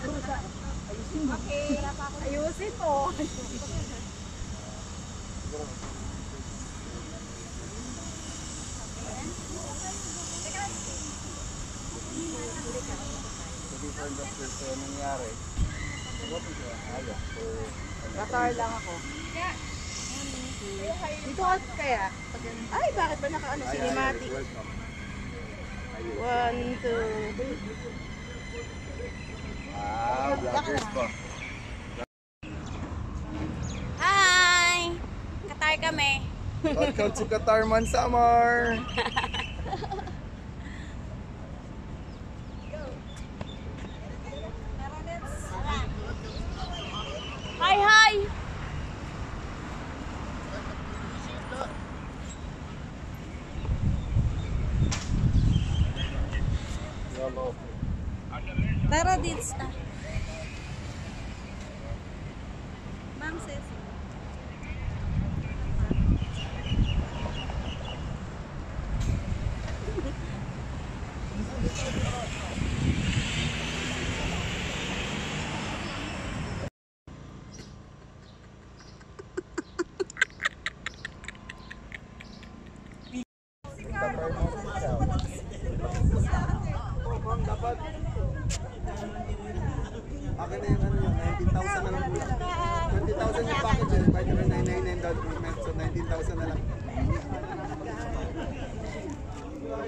Okay. Ayusin mo. Qatar lang ako. Dito ka kaya? Ay, bakit ba naka-ano? Cinematic. 1, 2, 3. Wow, vloggers po. Hi! Qatar kami. Welcome to Qatar Mansamar! Hi, hi! Tara dito. Ma'am sis. Dapat akin na yung ano yun, 19,000 na lang po. 20,000 yung package yun, by the way, 999 down payment, so 19,000 na lang.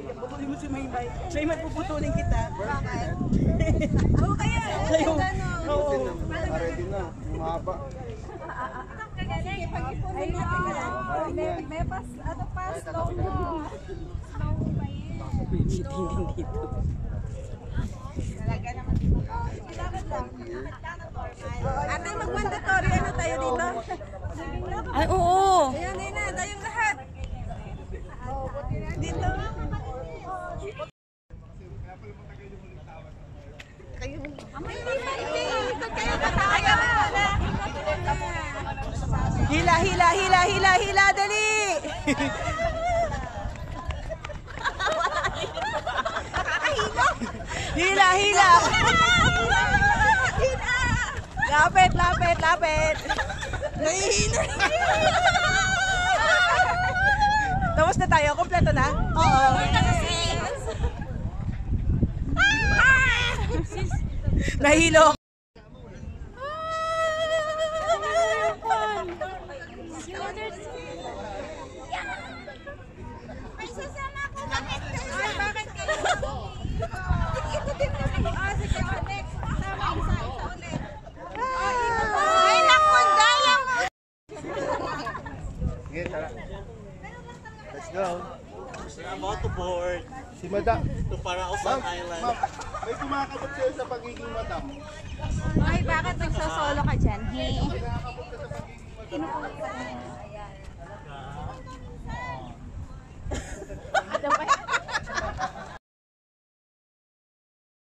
Puputulin mo si Maymay. Maymay, puputulin kita. Bakit? Oo, kaya. Oo. Ready na, yung haba. Ay, may pas, ano pa, slow mo. Slow mo ba yun? Meeting dito. Talaga naman dito. Ate, mag-mandatory ano tayo dito? Ay, oo. Ayan, na, tayong lahat. Dito. Kayo. Hila, hila, hila, hila, hila, dali! Hila, hila! Lapit, lapit, lapit! Nahihina! Tapos na tayo? Kompleto na? Oo. Nahilo! May sasama ko. Bakit kayo? Ay, bakit kayo? Ito din kami. Sige, next. Sama isa ulit. Ay, nakunda lang. Sige, tara. Let's go. We're about to board Si Madam. to Paracausan Island. Ma'am, may kumakabot sa'yo sa pagiging Madam. Ay, bakit nagsasolo ka dyan? Hey. Kumakabot ka sa pagiging Madam.